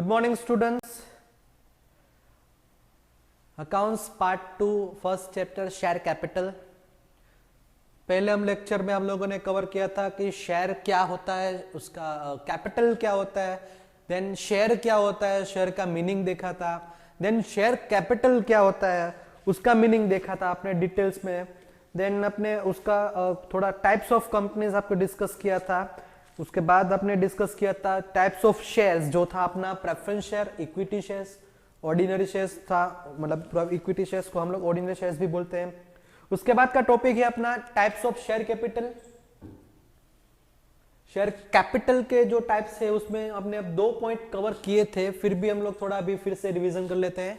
Good morning students. Accounts part 2 first chapter share capital. पहले हम lecture में हम लोगों ने कवर किया था कि शेयर क्या होता है, उसका कैपिटल क्या होता है, देन शेयर क्या होता है, शेयर का मीनिंग देखा था, देन शेयर कैपिटल क्या होता है उसका मीनिंग देखा था आपने डिटेल्स में। देन अपने उसका थोड़ा टाइप्स ऑफ कंपनीज आपको डिस्कस किया था। उसके बाद आपने डिस्कस किया था टाइप्स ऑफ शेयर्स, जो था अपना preference share, equity shares, ordinary shares था, मतलब इक्विटी शेयर्स को हम लोग ऑर्डिनरी शेयर्स भी बोलते हैं। उसके बाद का टॉपिक है अपना types of share capital. Share capital के जो टाइप्स है उसमें हमने अब 2 पॉइंट कवर किए थे, फिर भी हम लोग थोड़ा अभी फिर से रिवीजन कर लेते हैं।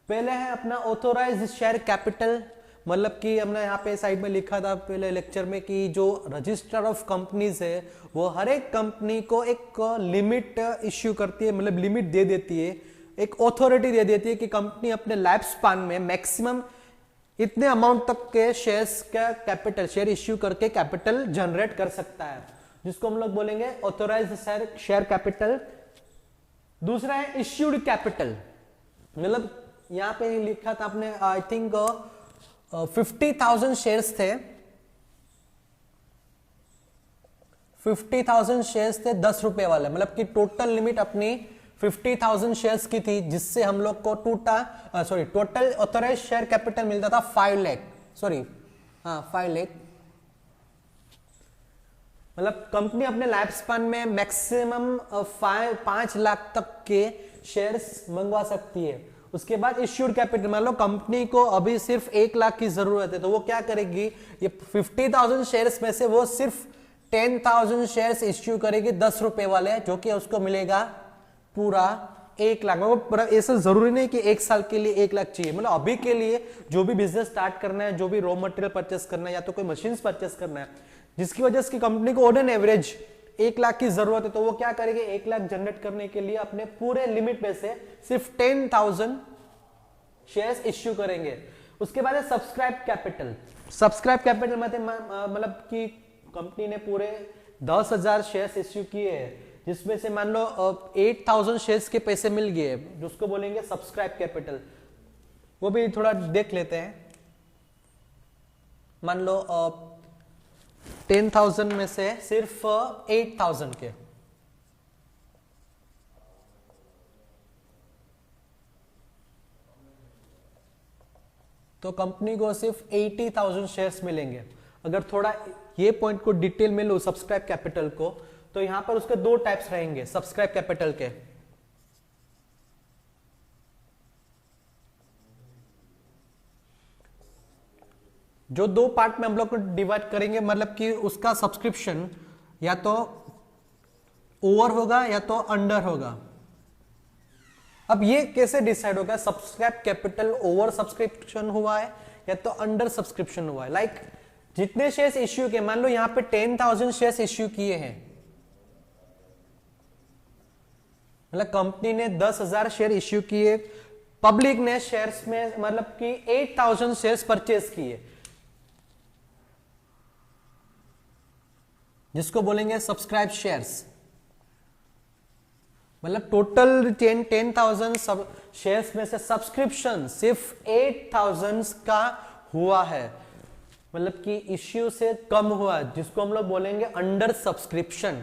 पहले है अपना ऑथोराइज्ड शेयर कैपिटल, मतलब कि हमने यहाँ पे साइड में लिखा था पहले लेक्चर में कि जो रजिस्टर ऑफ कंपनीज है वो हर एक कंपनी को एक लिमिट इश्यू करती है, मतलब लिमिट दे देती है, एक ऑथोरिटी दे देती है कि कंपनी अपने लाइफ स्पान में मैक्सिमम इतने अमाउंट तक के शेयर्स का कैपिटल, शेयर इश्यू करके कैपिटल जनरेट कर सकता है, जिसको हम लोग बोलेंगे ऑथोराइज्ड शेयर कैपिटल। दूसरा है इश्यूड कैपिटल, मतलब यहां पे लिखा था आपने आई थिंक 50,000 शेयर्स थे, 50,000 शेयर्स थे 10 रुपए वाले, मतलब कि टोटल लिमिट अपनी 50,000 शेयर्स की थी, जिससे हम लोग को टोटल ऑथोराइज्ड शेयर कैपिटल मिलता था 5 लाख, 5 लाख। मतलब कंपनी अपने लाइफ स्पान में मैक्सिमम 5 लाख तक के शेयर्स मंगवा सकती है। उसके बाद इश्यूड कैपिटल, मान लो कंपनी को अभी सिर्फ 1 लाख की जरूरत है, तो वो क्या करेगी, ये 50,000 शेयर्स में से वो सिर्फ 10,000 शेयर्स इश्यू करेगी 10 रुपए वाले, जो कि उसको मिलेगा पूरा 1 लाख। मतलब ऐसा जरूरी नहीं कि 1 साल के लिए 1 लाख चाहिए, मतलब अभी के लिए जो भी बिजनेस स्टार्ट करना है, जो भी रॉ मटेरियल परचेस करना है या तो कोई मशीन परचेस करना है, जिसकी वजह से कंपनी को ऑन एन एवरेज 1 लाख की जरूरत है, तो वो क्या करेगी, 1 लाख जनरेट करने के लिए अपने पूरे लिमिट में से सिर्फ 10,000 शेयर्स इश्यू करेंगे। उसके बाद है सब्सक्राइब कैपिटल। सब्सक्राइब कैपिटल मतलब कि कंपनी ने पूरे 10,000 शेयर्स इश्यू किए हैं, जिसमें से मान लो 8,000 शेयर्स के पैसे मिल गए, जिसको बोलेंगे सब्सक्राइब कैपिटल। वो भी थोड़ा देख लेते हैं। मान लो 10,000 में से सिर्फ 8,000 के, तो कंपनी को सिर्फ 80,000 शेयर्स मिलेंगे। अगर थोड़ा ये पॉइंट को डिटेल में लो सब्सक्राइब कैपिटल को, तो यहां पर उसके 2 टाइप्स रहेंगे सब्सक्राइब कैपिटल के। जो 2 पार्ट में हम लोग को डिवाइड करेंगे, मतलब कि उसका सब्सक्रिप्शन या तो ओवर होगा या तो अंडर होगा। अब ये कैसे डिसाइड होगा सब्सक्राइब कैपिटल ओवर सब्सक्रिप्शन हुआ है या तो अंडर सब्सक्रिप्शन हुआ है। लाइक जितने शेयर्स इश्यू किए, मान लो यहां पे 10,000 शेयर्स इश्यू किए हैं, मतलब कंपनी ने 10,000 शेयर इश्यू किए, पब्लिक ने शेयर्स में मतलब कि 8,000 शेयर्स परचेज किए, जिसको बोलेंगे सब्सक्राइब शेयर्स। मतलब टोटल 10,000 शेयर्स में से सब्सक्रिप्शन सिर्फ 8,000 का हुआ है, मतलब कि इश्यू से कम हुआ, जिसको हम लोग बोलेंगे अंडर सब्सक्रिप्शन।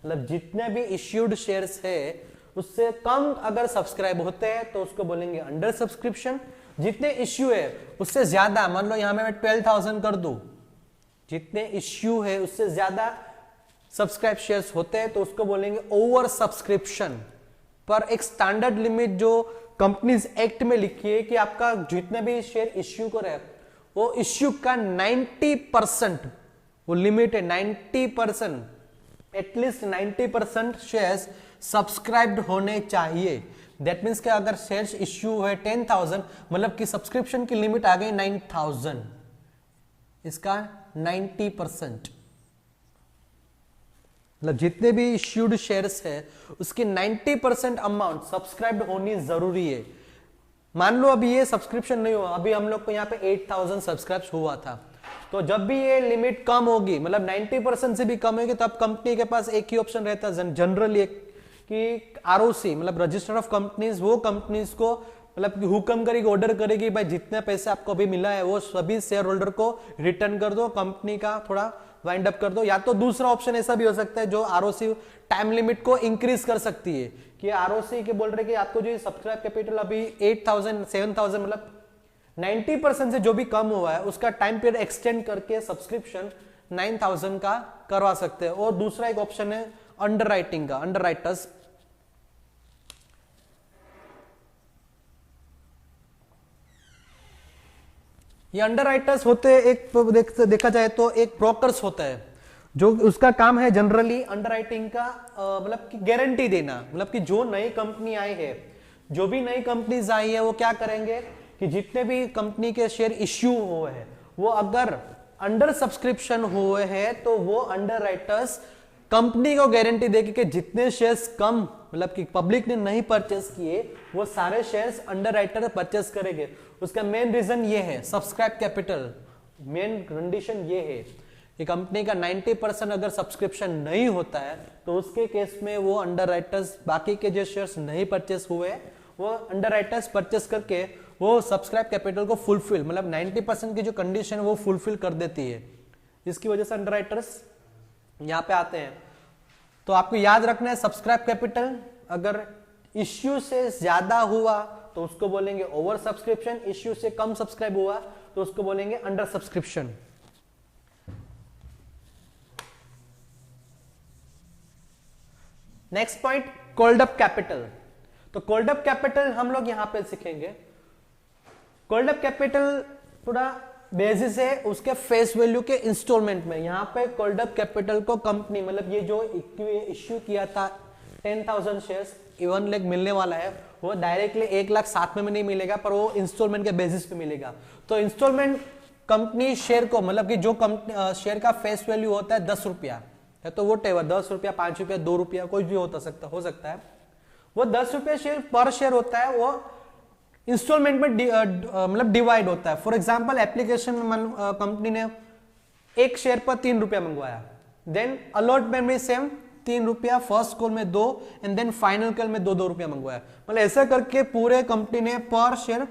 मतलब जितने भी इश्यूड शेयर्स है उससे कम अगर सब्सक्राइब होते हैं तो उसको बोलेंगे अंडर सब्सक्रिप्शन। जितने इश्यू है उससे ज्यादा, मान लो यहां मैं 12,000 कर दूं, जितने इश्यू है उससे ज्यादा सब्सक्राइब शेयर्स होते हैं तो उसको बोलेंगे ओवर सब्सक्रिप्शन। पर एक स्टैंडर्ड लिमिट जो कंपनीज एक्ट में लिखी है कि आपका जितने भी शेयर इश्यू करे वो इश्यू का 90% वो लिमिट है, 90%, एटलीस्ट 90% शेयर्स सब्सक्राइब्ड होने चाहिए। दैट मीन्स कि अगर शेयर्स इश्यू है 10,000, मतलब कि सब्सक्रिप्शन की लिमिट आ गई 9,000, इसका 90%, मतलब जितने भी इश्यूड शेयर्स है उसकी 90% अमाउंट सब्सक्राइब्ड होनी जरूरी है। मान लो अभी ये सब्सक्रिप्शन नहीं हुआ, अभी हम लोग को यहाँ पे 8,000 सब्सक्राइब हुआ था, तो जब भी ये लिमिट कम होगी, मतलब 90% से भी कम होगी, तब कंपनी के पास एक ही ऑप्शन रहता है जनरली, कि आरओसी मतलब रजिस्टर ऑफ कंपनीज वो कंपनीज को मतलब कि हुक्म करेगी, ऑर्डर करेगी भाई जितने पैसे आपको अभी मिला है वो सभी शेयर होल्डर को रिटर्न कर दो, कंपनी का थोड़ा वाइंड अप कर दो। या तो दूसरा ऑप्शन ऐसा भी हो सकता है जो आरओसी टाइम लिमिट को इंक्रीज कर सकती है कि आरओसी के बोल रहे कि आपको जो सब्सक्राइब कैपिटल अभी 8,000 7,000 मतलब 90% से जो भी कम हुआ है उसका टाइम पीरियड एक्सटेंड करके सब्सक्रिप्शन 9,000 का करवा सकते हैं। और दूसरा एक ऑप्शन है अंडरराइटिंग का, अंडरराइटर्स। ये अंडरराइटर्स होते एक देखा जाए तो एक ब्रोकर्स होता है जो उसका काम है जनरली अंडरराइटिंग का मतलब कि गारंटी देना, मतलब कि जो नई कंपनी आई है, जो भी नई कंपनीज आई है वो क्या करेंगे कि जितने भी कंपनी के शेयर इश्यू हुए हैं वो अगर अंडर सब्सक्रिप्शन हुए हैं तो वो अंडरराइटर्स कंपनी को गारंटी देगी कि जितने शेयर्स कम मतलब कि पब्लिक ने नहीं परचेस किए वो सारे शेयर्स अंडरराइटर परचेस करेंगे। उसका मेन रीजन ये है सब्सक्राइब कैपिटल, मेन कंडीशन ये है कि कंपनी का 90% अगर सब्सक्रिप्शन नहीं होता है तो उसके केस में वो अंडरराइटर्स बाकी के जो शेयर्स नहीं परचेस हुए वो अंडरराइटर्स परचेस करके वो सब्सक्राइब कैपिटल को फुलफिल मतलब 90% की जो कंडीशन है वो फुलफिल कर देती है। इसकी वजह से अंडरराइटर्स यहां पे आते हैं। तो आपको याद रखना है सब्सक्राइब कैपिटल अगर इश्यू से ज्यादा हुआ तो उसको बोलेंगे ओवर सब्सक्रिप्शन, इश्यू से कम सब्सक्राइब हुआ तो उसको बोलेंगे under subscription. Next point called up capital. तो कॉल्ड अप कैपिटल हम लोग यहां पे सीखेंगे। कॉल्ड अप कैपिटल थोड़ा बेसिस है उसके फेस वैल्यू के इंस्टॉलमेंट में। यहां पे कॉल्ड अप कैपिटल को कंपनी मतलब ये जो इश्यू किया था 10,000 शेयर्स 1 लाख मिलने वाला है वो डायरेक्टली 1 लाख 7 में नहीं मिलेगा पर वो इंस्टॉलमेंट के बेसिस पे मिलेगा। तो इंस्टॉलमेंट कंपनी शेयर को मतलब कि जो कंपनी शेयर का फेस वैल्यू होता है 10 रुपया है तो वो 10 रुपया 5 रुपया 2 रुपया कुछ भी हो सकता है वो 10 रुपया शेयर पर शेयर होता है वो इंस्टॉलमेंट में मतलब डिवाइड होता है। फॉर एग्जांपल एप्लीकेशन में कंपनी ने एक शेयर पर 3 रुपया मंगवाया, देन अलॉटमेंट में सेम 3 रुपया, फर्स्ट कॉल में 2 एंड देन फाइनल कॉल में 2 रुपया मंगवाया। मतलब ऐसा करके पूरे कंपनी ने पर शेयर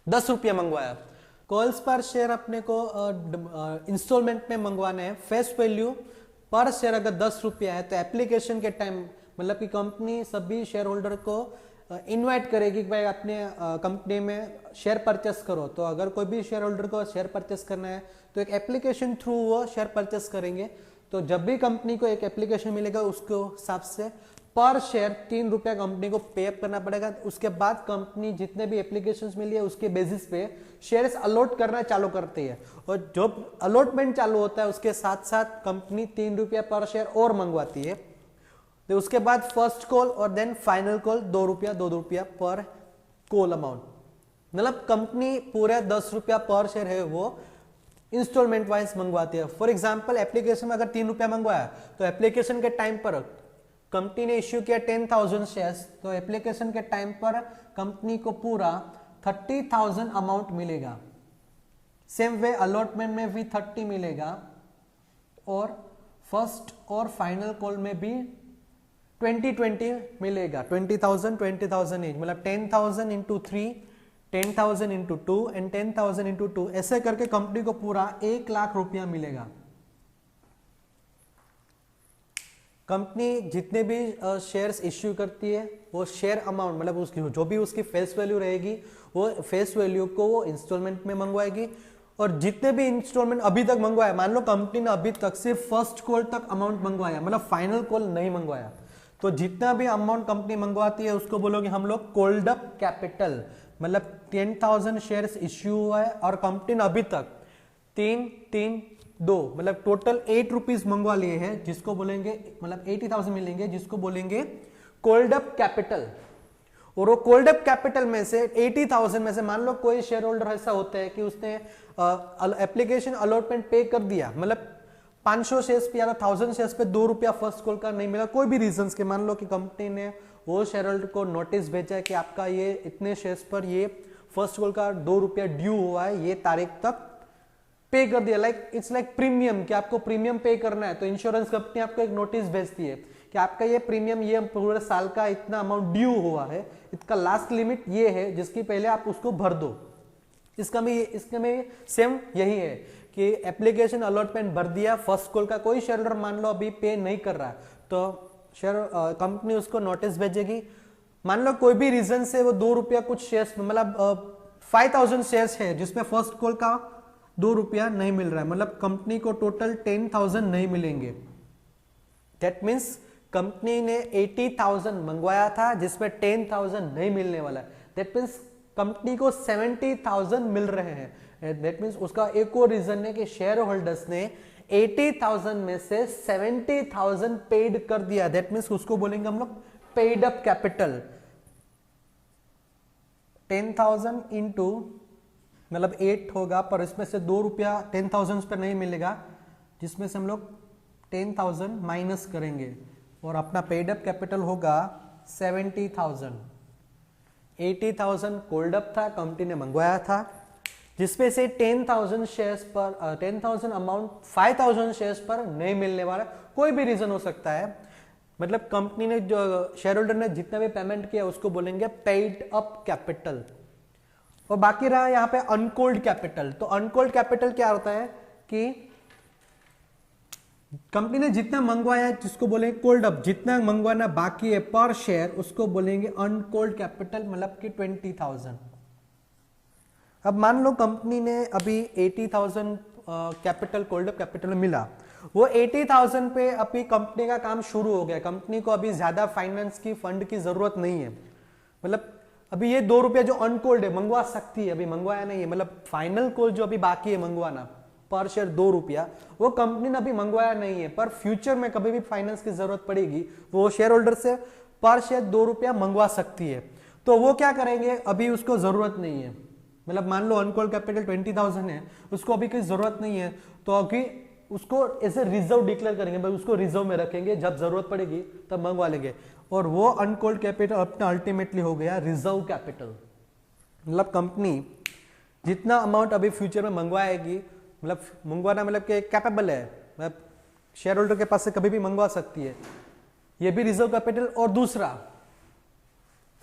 10 रुपया मंगवाया। कॉल्स पर शेयर अपने को इंस्टॉलमेंट में मंगवाने हैं। फेस वैल्यू पर शेयर अगर 10 रुपया है तो एप्लीकेशन के टाइम मतलब कि कंपनी सभी शेयर होल्डर को इनवाइट करेगी कि भाई अपने कंपनी में शेयर परचेस करो। तो अगर कोई भी शेयर होल्डर को शेयर परचेस करना है तो एक एप्लीकेशन थ्रू वो शेयर परचेस करेंगे। तो जब भी कंपनी को एक एप्लीकेशन मिलेगा उसको हिसाब से पर शेयर 3 रुपया कंपनी को पे अप करना पड़ेगा। उसके बाद कंपनी जितने भी एप्लीकेशंस मिली है उसके बेसिस पे शेयर्स अलॉट करना चालू करती है और जो अलॉटमेंट चालू होता है उसके साथ साथ कंपनी 3 रुपया पर शेयर और मंगवाती है। तो उसके बाद फर्स्ट कॉल और देन फाइनल कॉल 2 रुपया पर कॉल अमाउंट। मतलब कंपनी पूरे 10 रुपया पर शेयर है वो इंस्टॉलमेंट वाइज मंगवाती है। फॉर एग्जांपल एप्लीकेशन में अगर 3 रुपया मंगवाया तो एप्लीकेशन के टाइम पर कंपनी ने इश्यू किया 10,000 शेयर्स तो एप्लीकेशन के टाइम पर कंपनी को पूरा 30,000 अमाउंट मिलेगा। सेम वे अलॉटमेंट में भी 30 मिलेगा और फर्स्ट और फाइनल कॉल में भी 20 मिलेगा। 20,000 each मतलब 10,000 into 3, 10,000 into 2 एंड 10,000 into 2 ऐसे करके कंपनी को पूरा 1 लाख रुपया मिलेगा। कंपनी जितने भी शेयर्स इश्यू करती है वो शेयर अमाउंट मतलब उसकी जो भी उसकी फेस वैल्यू रहेगी वो फेस वैल्यू को वो इंस्टॉलमेंट में मंगवाएगी। और जितने भी इंस्टॉलमेंट अभी तक मंगवाया, मान लो कंपनी ने अभी तक सिर्फ फर्स्ट कॉल तक अमाउंट मंगवाया मतलब फाइनल कॉल नहीं मंगवाया, तो जितना भी अमाउंट कंपनी मंगवाती है उसको बोलोगे हम लोग कॉल्ड अप कैपिटल। मतलब 10,000 शेयर्स इश्यू हुआ है और कंपनी ने अभी तक 3-3-2 मतलब टोटल 8 रुपीज मंगवा लिए हैं जिसको बोलेंगे मतलब 80,000 मिलेंगे जिसको बोलेंगे कॉल्ड अप कैपिटल। और वो कॉल्ड अप कैपिटल में से 80,000 में से मान लो कोई शेयर होल्डर ऐसा होता है कि उसने एप्लीकेशन अलॉटमेंट पे कर दिया मतलब 500 शेयर्स पे या 1000 शेयर्स पे 2 रुपया फर्स्ट कॉल का नहीं मिला कोई भी रीजंस के, मान लो कि कंपनी ने वो शेयर होल्डर को नोटिस भेजा कि आपका ये इतने शेयर्स पर ये फर्स्ट कॉल का 2 रुपया ड्यू हुआ है, ये तारीख तक पे कर दिया। लाइक इट्स लाइक प्रीमियम कि आपको प्रीमियम पे करना है तो इंश्योरेंस कंपनी आपको एक नोटिस भेजती है कि कि आपका ये प्रीमियम ये पूरे साल का इतना अमाउंट ड्यू हुआ है, इसका लास्ट लिमिट ये है जिसकी पहले आप उसको भर दो। इसका में सेम यही है कि एप्लीकेशन अलॉटमेंट भर दिया, फर्स्ट कॉल का कोई शेयर होल्डर मान लो अभी पे नहीं कर रहा है तो शेयर कंपनी उसको नोटिस भेजेगी। मान लो कोई भी रीजन से वो 2 रुपया कुछ शेयर्स मतलब 5000 शेयर्स है जिसमें फर्स्ट कॉल का 2 रुपया नहीं मिल रहा है, मतलब कंपनी को टोटल 10,000 नहीं मिलेंगे। दैट मीन्स कंपनी ने 80,000 मंगवाया था जिसमें 10,000 नहीं मिलने वाला है। दैट मीन्स कंपनी को 70,000 मिल रहे हैं। दैट मीन्स उसका एक और रीजन है कि शेयर होल्डर्स ने 80,000 में से 70,000 पेड कर दिया। दैट मीन्स उसको बोलेंगे हम लोग पेड अप कैपिटल। 10,000 इंटू मतलब 8 होगा, पर इसमें से 2 रुपया 10,000 पर नहीं मिलेगा, जिसमें से हम लोग 10,000 माइनस करेंगे और अपना पेड अप कैपिटल होगा 70,000। 80,000 कोल्ड अप था, कंपनी ने मंगवाया था, जिसमें से 10,000 शेयर्स पर 10,000 अमाउंट 5,000 शेयर्स पर नहीं मिलने वाला। कोई भी रीजन हो सकता है, मतलब कंपनी ने जो शेयर होल्डर ने जितना भी पेमेंट किया उसको बोलेंगे पेड अप कैपिटल। और बाकी रहा यहाँ पे अनकोल्ड कैपिटल। तो अनकोल्ड कैपिटल क्या होता है कि कंपनी ने जितना मंगवाया जिसको बोलेंगे कोल्ड अप, जितना मंगवाना बाकी है पर शेयर उसको बोलेंगे अनकोल्ड कैपिटल, मतलब कि 20,000। अब मान लो कंपनी ने अभी 80,000 कैपिटल कोल्ड अप कैपिटल मिला, वो 80,000 पे अभी कंपनी का काम शुरू हो गया, कंपनी को अभी ज्यादा फाइनेंस की फंड की जरूरत नहीं है, मतलब अभी ये 2 रुपया जो अनकोल्ड है मंगवा सकती है, अभी मंगवाया नहीं है, मतलब फाइनल कोल जो अभी बाकी है मंगवाना पर शेयर 2 रुपया, वो कंपनी ने अभी मंगवाया नहीं है, पर फ्यूचर में कभी भी फाइनेंस की जरूरत पड़ेगी वो शेयर होल्डर से पर शेयर 2 रुपया मंगवा सकती है। तो वो क्या करेंगे, अभी उसको जरूरत नहीं है, मतलब मान लो अनकोल्ड कैपिटल 20,000 है, उसको अभी कोई जरूरत नहीं है, तो अभी उसको ऐसे रिजर्व डिक्लेयर करेंगे, भाई उसको रिजर्व में रखेंगे, जब जरूरत पड़ेगी तब मंगवा लेंगे, और वो अनकोल्ड कैपिटल अपना अल्टीमेटली हो गया रिजर्व कैपिटल। मतलब कंपनी जितना अमाउंट अभी फ्यूचर में मंगवाएगी, मतलब मंगवाना मतलब कि कैपेबल है, मतलब शेयर होल्डर के पास से कभी भी मंगवा सकती है, ये भी रिजर्व कैपिटल। और दूसरा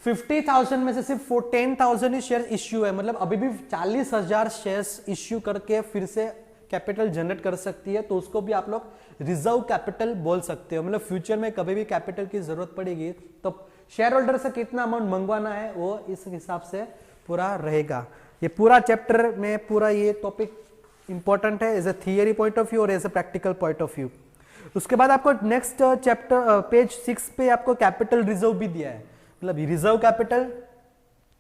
50,000 में से सिर्फ 10,000 ही शेयर इश्यू है, मतलब अभी भी 40,000 शेयर्स इश्यू करके फिर से कैपिटल जनरेट कर सकती है, तो उसको भी आप लोग रिजर्व कैपिटल बोल सकते हो। मतलब फ्यूचर में कभी भी कैपिटल की जरूरत पड़ेगी तो शेयर होल्डर से कितना अमाउंट मंगवाना है वो इस हिसाब से पूरा रहेगा। ये पूरा चैप्टर में पूरा ये टॉपिक इंपॉर्टेंट है as a theory point of view और as a practical point of view. उसके बाद आपको नेक्स्ट चैप्टर पेज 6 पे आपको कैपिटल रिजर्व भी दिया है, मतलब रिजर्व कैपिटल,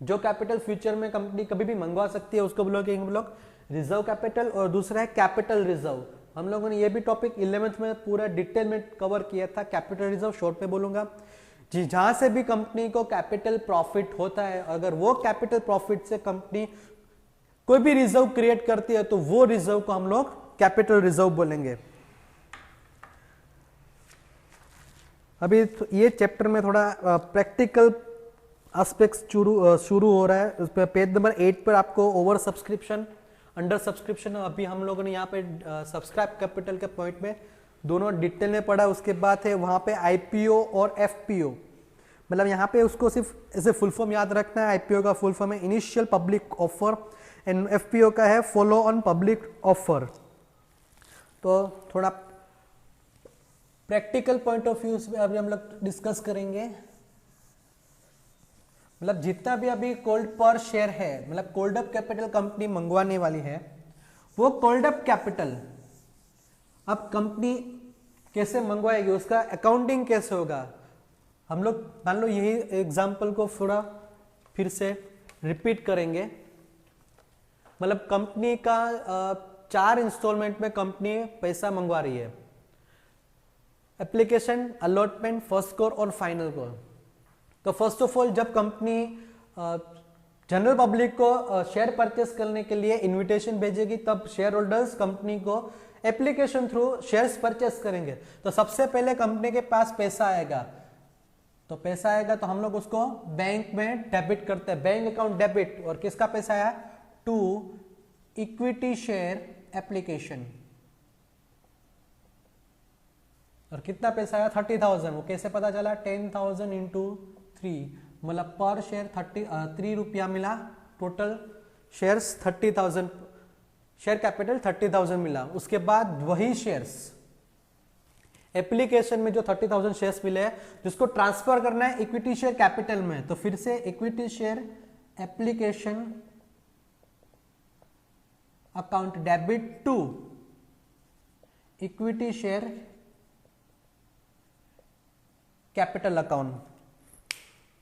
जो कैपिटल फ्यूचर में कंपनी कभी भी मंगवा सकती है उसको बोलोगे हम लोग रिजर्व कैपिटल। और दूसरा है कैपिटल रिजर्व, हम लोगों ने ये भी टॉपिक 11th में पूरा डिटेल में कवर किया था। कैपिटल रिजर्व शॉर्ट में बोलूंगा, जी जहां से भी कंपनी को कैपिटल प्रॉफिट होता है, अगर वो कैपिटल प्रॉफिट से कंपनी कोई भी रिजर्व क्रिएट करती है तो वो रिजर्व को हम लोग कैपिटल रिजर्व बोलेंगे। अभी ये चैप्टर में थोड़ा प्रैक्टिकल एस्पेक्ट्स शुरू हो रहा है। उस पर पेज नंबर 8 पर आपको ओवर सब्सक्रिप्शन, अंडर सब्सक्रिप्शन, अभी हम लोगों ने यहाँ पे सब्सक्राइब कैपिटल के पॉइंट में दोनों डिटेल में पढ़ा। उसके बाद है वहाँ पे आईपीओ और एफपीओ, मतलब यहाँ पे उसको सिर्फ ऐसे फुल फॉर्म याद रखना है। आईपीओ का फुल फॉर्म है initial public offer and FPO का है फॉलो ऑन पब्लिक ऑफर। तो थोड़ा प्रैक्टिकल पॉइंट ऑफ व्यू से अभी हम लोग डिस्कस करेंगे। मतलब जितना भी अभी कोल्ड पर शेयर है, मतलब कोल्ड अप कैपिटल कंपनी मंगवाने वाली है, वो कोल्ड अप कैपिटल अब कंपनी कैसे मंगवाएगी, उसका अकाउंटिंग कैसे होगा। हम लोग मान लो यही एग्जांपल को थोड़ा फिर से रिपीट करेंगे। मतलब कंपनी का 4 इंस्टॉलमेंट में कंपनी पैसा मंगवा रही है, एप्लीकेशन, अलॉटमेंट, फर्स्ट कॉल और फाइनल कॉल। तो फर्स्ट ऑफ ऑल जब कंपनी जनरल पब्लिक को शेयर परचेस करने के लिए इनविटेशन भेजेगी तब शेयर होल्डर्स कंपनी को एप्लीकेशन थ्रू शेयर्स परचेस करेंगे। तो सबसे पहले कंपनी के पास पैसा आएगा, तो पैसा आएगा तो हम लोग उसको बैंक में डेबिट करते हैं, बैंक अकाउंट डेबिट। और किसका पैसा आया, टू इक्विटी शेयर एप्लीकेशन। और कितना पैसा आया 30,000। वो कैसे पता चला 10,000 इंटू 3 मतलब पर शेयर 3 रुपया मिला। टोटल शेयर्स 30,000 शेयर कैपिटल 30,000 मिला। उसके बाद वही शेयर्स एप्लीकेशन में जो 30,000 शेयर्स मिले हैं जिसको ट्रांसफर करना है इक्विटी शेयर कैपिटल में, तो फिर से equity share application account debit to equity share capital account.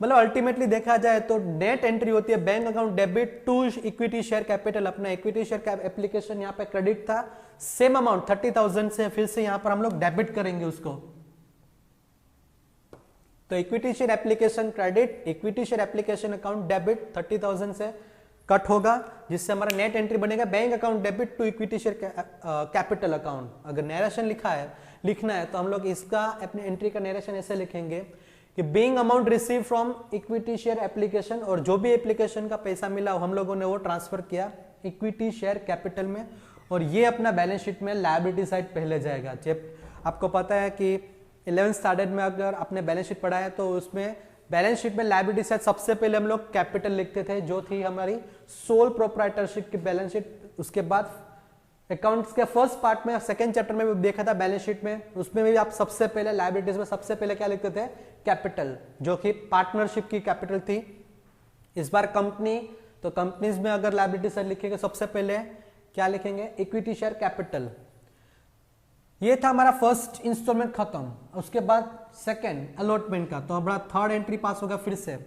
मतलब अल्टीमेटली देखा जाए तो नेट एंट्री होती है bank account debit to equity share capital. अपना इक्विटी शेयर एप्लीकेशन यहाँ पे क्रेडिट था, सेम अमाउंट 30,000 से फिर से यहां पर हम लोग डेबिट करेंगे उसको। तो equity share application credit, equity share application account debit 30,000 से कट होगा, जिससे हमारा नेट एंट्री बनेगा bank account debit to equity share capital account. अगर नरेशन लिखना है तो हम लोग इसका अपने एंट्री का नरेशन ऐसे लिखेंगे कि being amount receive from equity share application, और जो भी एप्लीकेशन का पैसा मिला हम लोगों ने वो ट्रांसफर किया इक्विटी शेयर कैपिटल में, और ये अपना बैलेंस शीट में लायबिलिटी साइड पहले जाएगा। जब आपको पता है कि 11th स्टैंडर्ड में अगर आपने बैलेंस शीट पढ़ा है तो उसमें बैलेंस शीट में लायबिलिटी साइड सबसे पहले हम लोग कैपिटल लिखते थे, जो थी हमारी सोल प्रोप्राइटरशिप की बैलेंस शीट। उसके बाद अकाउंट्स के फर्स्ट पार्ट में सेकंड चैप्टर में भी देखा था बैलेंस शीट में, उसमें भी आप सबसे पहले लायबिलिटीज में सबसे पहले क्या लिखते थे कैपिटल, जो कि पार्टनरशिप की कैपिटल थी। इस बार कंपनी, तो कंपनीज में अगर लायबिलिटी साइड लिखेंगे सबसे पहले क्या लिखेंगे इक्विटी शेयर कैपिटल। ये था हमारा फर्स्ट इंस्टॉलमेंट खत्म। उसके बाद सेकंड अलॉटमेंट का, तो हमारा थर्ड एंट्री पास होगा फिर से।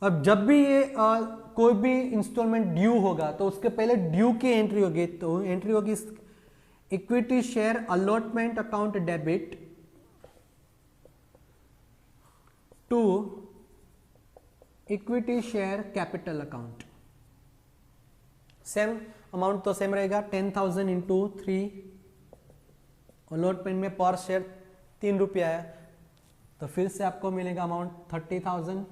अब जब भी ये कोई भी इंस्टॉलमेंट ड्यू होगा तो उसके पहले ड्यू की एंट्री होगी, तो एंट्री होगी equity share allotment account debit to equity share capital account. Same amount तो सेम रहेगा 10,000 इंटू 3, अलॉटमेंट में पर शेयर 3 रुपया है, तो फिर से आपको मिलेगा अमाउंट 30,000।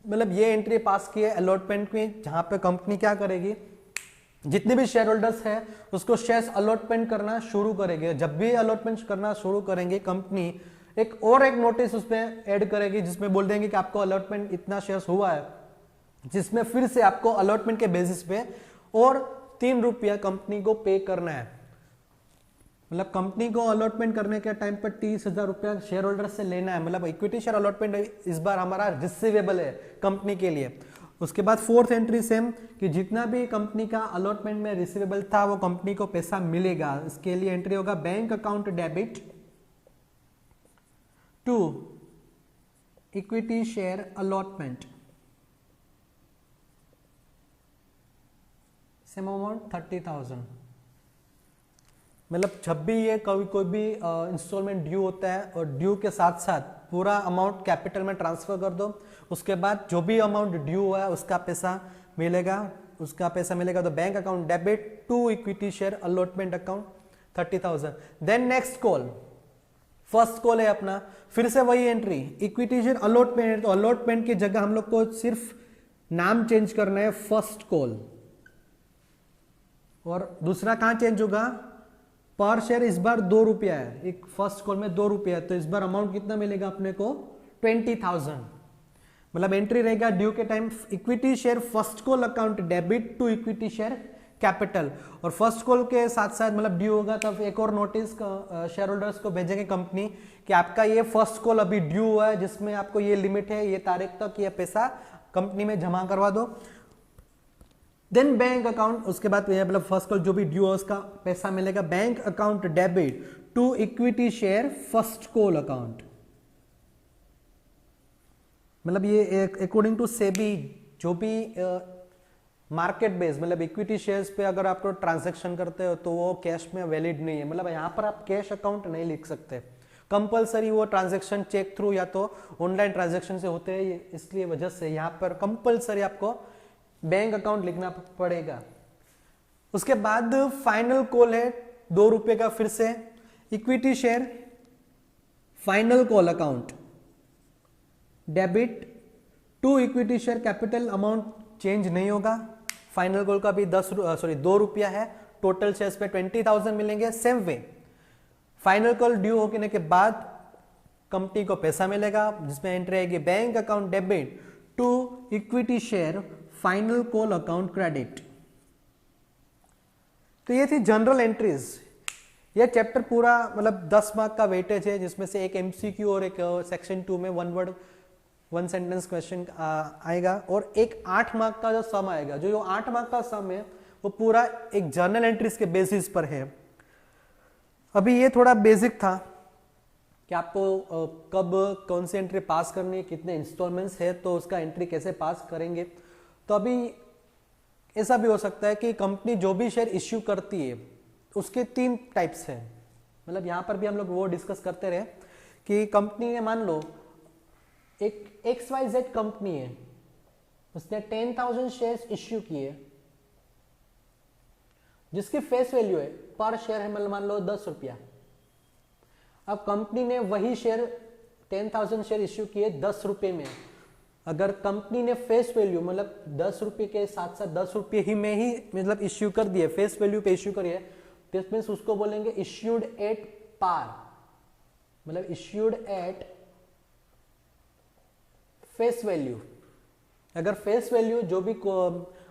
मतलब ये एंट्री पास की है अलॉटमेंट में, जहां पे कंपनी क्या करेगी जितने भी शेयर होल्डर्स है उसको शेयर्स अलॉटमेंट करना शुरू करेगी। जब भी अलॉटमेंट करना शुरू करेंगे कंपनी एक नोटिस उसमें ऐड करेगी जिसमें बोल देंगे कि आपको अलॉटमेंट इतना शेयर्स हुआ है, जिसमें फिर से आपको अलॉटमेंट के बेसिस पे और 3 रुपया कंपनी को पे करना है। मतलब कंपनी को अलॉटमेंट करने के टाइम पर 30,000 रुपया शेयर होल्डर से लेना है। मतलब इक्विटी शेयर अलॉटमेंट इस बार हमारा रिसीवेबल है कंपनी के लिए। उसके बाद फोर्थ एंट्री सेम कि जितना भी कंपनी का अलॉटमेंट में रिसीवेबल था वो कंपनी को पैसा मिलेगा। इसके लिए एंट्री होगा bank account debit to equity share allotment, same amount 30,000। मतलब जब भी ये कोई भी इंस्टॉलमेंट ड्यू होता है और ड्यू के साथ साथ पूरा अमाउंट कैपिटल में ट्रांसफर कर दो, उसके बाद जो भी अमाउंट ड्यू हुआ है उसका पैसा मिलेगा तो bank account debit to equity share allotment account 30,000। Then next call, first call है अपना, फिर से वही एंट्री इक्विटी शेयर अलॉटमेंट, तो अलॉटमेंट की जगह हम लोग को सिर्फ नाम चेंज करना है फर्स्ट कॉल, और दूसरा कहां चेंज होगा पर शेयर इस बार 2 रुपया है, एक फर्स्ट कॉल में 2 रुपया है, तो इस बार अमाउंट कितना मिलेगा अपने को 20,000। मतलब एंट्री रहेगा ड्यू के time equity share first call account debit to equity share capital, और फर्स्ट कॉल के साथ साथ मतलब ड्यू होगा तब एक और नोटिस शेयर होल्डर्स को भेजेंगे कंपनी कि आपका ये फर्स्ट कॉल अभी ड्यू हुआ है, जिसमें आपको ये लिमिट है ये तारीख तक ये पैसा कंपनी में जमा करवा दो। देन बैंक अकाउंट, उसके बाद मतलब फर्स्ट कॉल जो भी ड्यू है उसका पैसा मिलेगा bank account debit to equity share first call account. मतलब ये अकॉर्डिंग टू सेबी जो भी मार्केट बेस मतलब इक्विटी शेयर्स पे अगर आप ट्रांजैक्शन करते हो तो वो कैश में वैलिड नहीं है। मतलब यहाँ पर आप कैश अकाउंट नहीं लिख सकते, कंपलसरी वो ट्रांजैक्शन चेक थ्रू या तो ऑनलाइन ट्रांजैक्शन से होते हैं, इसलिए वजह से यहाँ पर कंपलसरी आपको बैंक अकाउंट लिखना पड़ेगा। उसके बाद फाइनल कॉल है 2 रुपए का, फिर से equity share final call account debit to equity share capital, amount change नहीं होगा। फाइनल कॉल का भी 2 रुपया है, टोटल शेयर्स पे 20,000 मिलेंगे। Same way final call due होने के बाद कंपनी को पैसा मिलेगा, जिसमें एंट्री आएगी bank account debit to equity share final call account credit. तो ये थी जनरल एंट्रीज। ये चैप्टर पूरा मतलब 10 मार्क का वेटेज है, जिसमें से एक एमसीक्यू और एक सेक्शन 2 में 1 वर्ड 1 सेंटेंस क्वेश्चन आएगा, और एक 8 मार्क का जो सम आएगा। जो 8 मार्क का सम है वो पूरा एक जर्नल एंट्रीज के बेसिस पर है। अभी ये थोड़ा बेसिक था कि आपको कब कौन सी एंट्री पास करनी है, कितने इंस्टॉलमेंट्स है, तो उसका एंट्री कैसे पास करेंगे। तो अभी ऐसा भी हो सकता है कि कंपनी जो भी शेयर इश्यू करती है उसके 3 टाइप्स हैं। मतलब यहाँ पर भी हम लोग वो डिस्कस करते रहे कि कंपनी ने, मान लो एक XYZ कंपनी है, उसने 10,000 शेयर्स इश्यू किए, जिसकी फेस वैल्यू है पर शेयर है मतलब मान लो 10 रुपया। अब कंपनी ने वही शेयर 10,000 शेयर इश्यू किए 10 रुपये में। अगर कंपनी ने फेस वैल्यू मतलब 10 रुपये के साथ साथ 10 रुपये ही में ही मतलब इश्यू कर दिए, फेस वैल्यू पे इश्यू करिए, दिस मीन्स उसको बोलेंगे इश्यूड एट पार, मतलब इश्यूड एट फेस वैल्यू। अगर फेस वैल्यू जो भी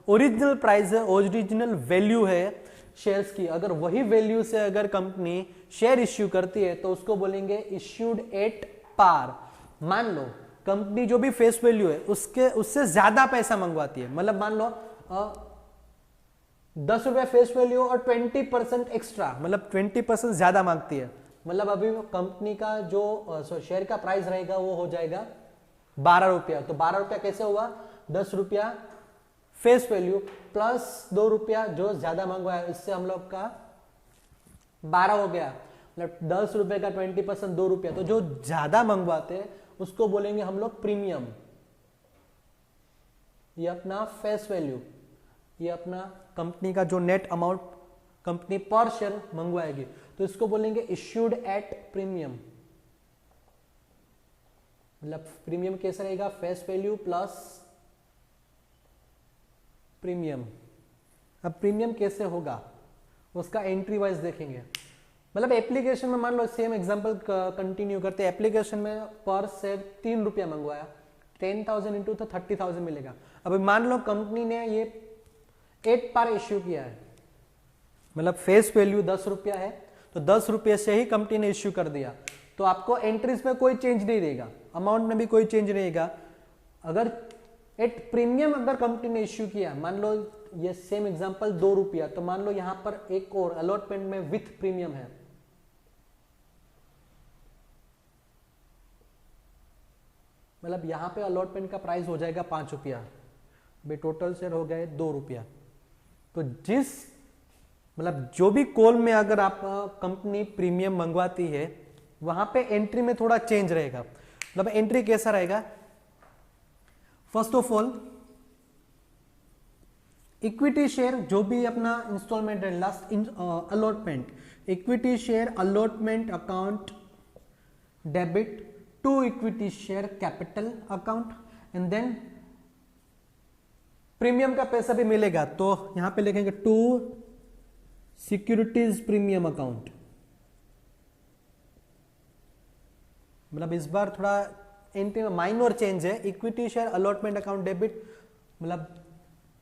ओरिजिनल प्राइस है, ओरिजिनल वैल्यू है शेयर्स की, अगर वही वैल्यू से अगर कंपनी शेयर इश्यू करती है तो उसको बोलेंगे इश्यूड एट पार। मान लो कंपनी जो भी फेस वैल्यू है उससे ज्यादा पैसा मंगवाती है, मतलब मान लो 10 रुपए फेस वैल्यू और 20% एक्स्ट्रा, मतलब 20% ज्यादा मांगती है। मतलब अभी कंपनी का जो शेयर का प्राइस रहेगा वो हो जाएगा 12 रुपया। तो 12 रुपया कैसे हुआ, 10 रुपया फेस वैल्यू प्लस 2 रुपया जो ज्यादा मंगवाया, इससे हम लोग का 12 हो गया। मतलब 10 रुपए का 20% 2 रुपया। तो जो ज्यादा मंगवाते हैं उसको बोलेंगे हम लोग प्रीमियम। ये अपना फेस वैल्यू, ये अपना कंपनी का जो नेट अमाउंट कंपनी पर शेयर मंगवाएगी, तो इसको बोलेंगे इश्यूड एट प्रीमियम। मतलब प्रीमियम कैसा रहेगा, फेस वैल्यू प्लस प्रीमियम। अब प्रीमियम कैसे होगा उसका एंट्री वाइज देखेंगे। मतलब एप्लीकेशन में मान लो सेम एग्जांपल कंटिन्यू करते हैं। एप्लीकेशन में पर शेयर 3 रुपया मंगवाया, 10,000 इंटू तो 30,000 मिलेगा। अभी मान लो कंपनी ने ये 8 पार इश्यू किया है, मतलब फेस वैल्यू 10 रुपया है, तो 10 रुपये से ही कंपनी ने इश्यू कर दिया, तो आपको एंट्रीज में कोई चेंज नहीं रहेगा, अमाउंट में भी कोई चेंज रहेगा। अगर एट प्रीमियम अगर कंपनी ने इश्यू किया, मान लो ये सेम एग्जांपल 2 रुपया, तो मान लो यहां पर एक और अलॉटमेंट में विथ प्रीमियम है, मतलब यहां पे अलॉटमेंट का प्राइस हो जाएगा 5 रुपया, भाई टोटल शेयर हो गए 2 रुपया। तो जिस मतलब जो भी कॉल में अगर आप कंपनी प्रीमियम मंगवाती है वहां पे एंट्री में थोड़ा चेंज रहेगा। मतलब एंट्री कैसा रहेगा, first of all equity share जो भी अपना इंस्टॉलमेंट है, last allotment, equity share allotment account debit to equity share capital account, and then premium का पैसा भी मिलेगा, तो यहां पे लिखेंगे टू सिक्योरिटीज प्रीमियम अकाउंट। मतलब इस बार थोड़ा एंट्री में माइनर चेंज है। Equity share allotment account debit, मतलब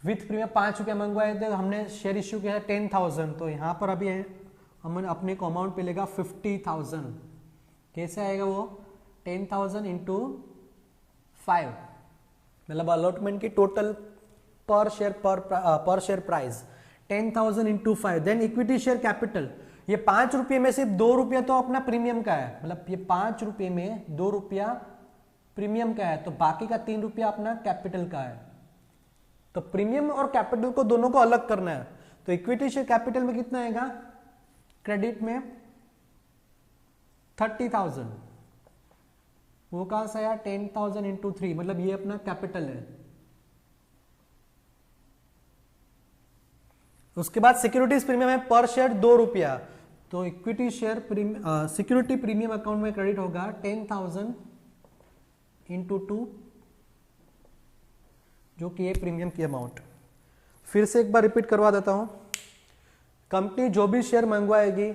विथ प्रीमियम 5 रुपया मंगवाए थे, हमने शेयर इश्यू किया है 10,000, तो यहां पर अभी हमने अपने को अमाउंट मिलेगा 50,000। कैसे आएगा वो, 10,000 इंटू 5, मतलब अलॉटमेंट की total per share price 10,000 into 5। Then equity share capital, ये 5 रुपये में सिर्फ 2 रुपया तो अपना प्रीमियम का है, मतलब ये 5 रुपये में 2 रुपया प्रीमियम का है, तो बाकी का 3 रुपया अपना कैपिटल का है। तो प्रीमियम और कैपिटल को दोनों को अलग करना है। तो इक्विटी शेयर कैपिटल में कितना आएगा, क्रेडिट में 30,000, वो कहां से आया 10,000 इंटू 3, मतलब ये अपना कैपिटल है। उसके बाद सिक्योरिटीज प्रीमियम है पर शेयर 2 रुपया, तो equity share security premium account में क्रेडिट होगा 10,000 इंटू 2, जो कि है प्रीमियम की अमाउंट। फिर से एक बार रिपीट करवा देता हूं, कंपनी जो भी शेयर मंगवाएगी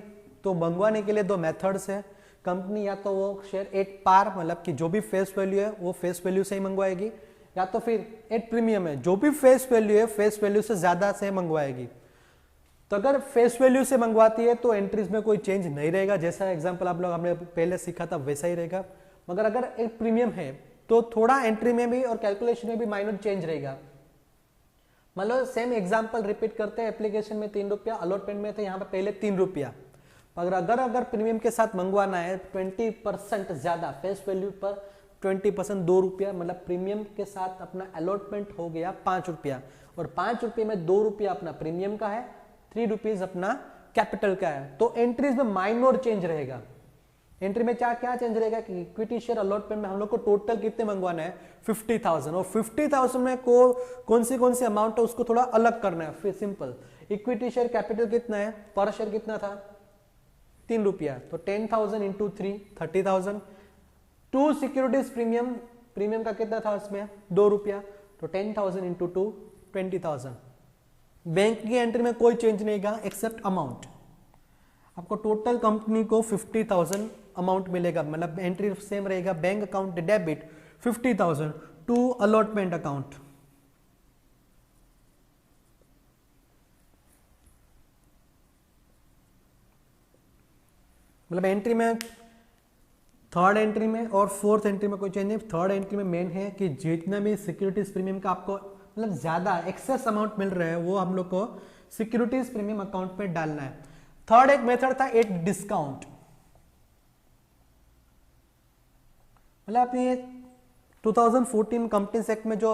तो मंगवाने के लिए दो मेथड्स है। कंपनी या तो वो शेयर एट पार, मतलब कि जो भी फेस वैल्यू है वो फेस वैल्यू से ही मंगवाएगी, या तो फिर एट प्रीमियम है, जो भी फेस वैल्यू है फेस वैल्यू से ज्यादा से मंगवाएगी। तो अगर फेस वैल्यू से मंगवाती है तो एंट्रीज में कोई चेंज नहीं रहेगा, जैसा एग्जांपल आप लोग हमने पहले सीखा था वैसा ही रहेगा। मगर अगर एक प्रीमियम है तो थोड़ा एंट्री में भी और कैलकुलेशन में भी माइनर चेंज रहेगा। मतलब सेम एग्जांपल रिपीट करते हैं, एप्लीकेशन में 3 रुपया, अलॉटमेंट में थे यहाँ पे पहले 3 रुपया। मगर अगर प्रीमियम के साथ मंगवाना है 20% ज्यादा फेस वैल्यू पर 20% 2 रुपया, मतलब प्रीमियम के साथ अपना अलॉटमेंट हो गया 5 रुपया, और 5 रुपये में 2 रुपया अपना प्रीमियम का है, 3 रुपीज अपना कैपिटल का है। तो एंट्रीज में माइनर चेंज रहेगा। एंट्री में क्या चेंज रहेगा कि इक्विटी शेयर अलॉटमेंट में हम लोग को टोटल कितने मंगवाना है 50,000, और 50,000 में कौन सी अमाउंट है उसको थोड़ा अलग करना है। फिर सिंपल, इक्विटी शेयर कैपिटल कितना है, पर शेयर कितना था 3 रुपया, तो 10,000 इंटू 3 30,000। 2 सिक्योरिटीज प्रीमियम का कितना था उसमें 2 रुपया, तो 10,000 इंटू 2 20,000। बैंक की एंट्री में कोई चेंज नहीं का एक्सेप्ट अमाउंट। आपको टोटल कंपनी को 50,000 अमाउंट मिलेगा, मतलब एंट्री सेम रहेगा, bank account debit 50,000 to allotment account. मतलब एंट्री में थर्ड एंट्री में और फोर्थ एंट्री में कोई चेंज नहीं। थर्ड एंट्री में मेन है कि जितना भी सिक्योरिटीज प्रीमियम का आपको मतलब ज्यादा एक्सेस अमाउंट मिल रहा है वो हम लोग को सिक्योरिटीज प्रीमियम अकाउंट में डालना है। थर्ड एक मेथड था एट डिस्काउंट, मतलब अपनी 2014 कंपनीज एक्ट में जो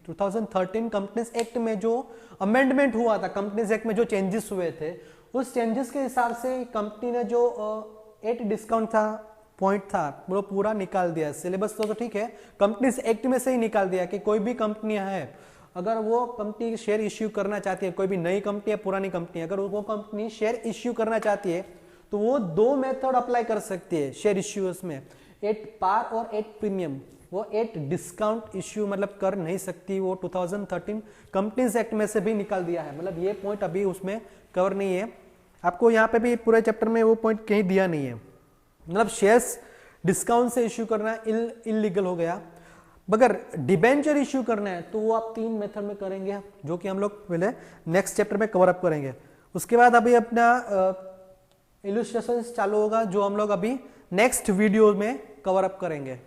2013 कंपनीज एक्ट में जो अमेंडमेंट हुआ था, कंपनीज एक्ट में जो चेंजेस हुए थे, उस चेंजेस के हिसाब से कंपनी ने जो एट डिस्काउंट था पॉइंट था वो पूरा निकाल दिया। सिलेबस तो ठीक है, कंपनीज एक्ट में से ही निकाल दिया कि कोई भी कंपनी है अगर वो कंपनी शेयर इश्यू करना चाहती है, कोई भी नई कंपनी है पुरानी कंपनी, अगर वो कंपनी शेयर इश्यू करना चाहती है तो वो 2 मेथड अप्लाई कर सकती है शेयर इश्यूज में, एट पार और एट प्रीमियम। वो एट डिस्काउंट इश्यू मतलब कर नहीं सकती, वो 2013 कंपनीज एक्ट में से भी निकाल दिया है। मतलब ये पॉइंट अभी उसमें कवर नहीं है, आपको यहाँ पे भी पूरे चैप्टर में वो पॉइंट कहीं दिया नहीं है। मतलब शेयर्स डिस्काउंट से इश्यू करना इलीगल हो गया। मगर डिबेंचर इश्यू करना है तो वो आप 3 मेथड में करेंगे, जो कि हम लोग पहले नेक्स्ट चैप्टर में कवर अप करेंगे। उसके बाद अभी अपना इलस्ट्रेशन चालू होगा, जो हम लोग अभी नेक्स्ट वीडियो में कवर अप करेंगे।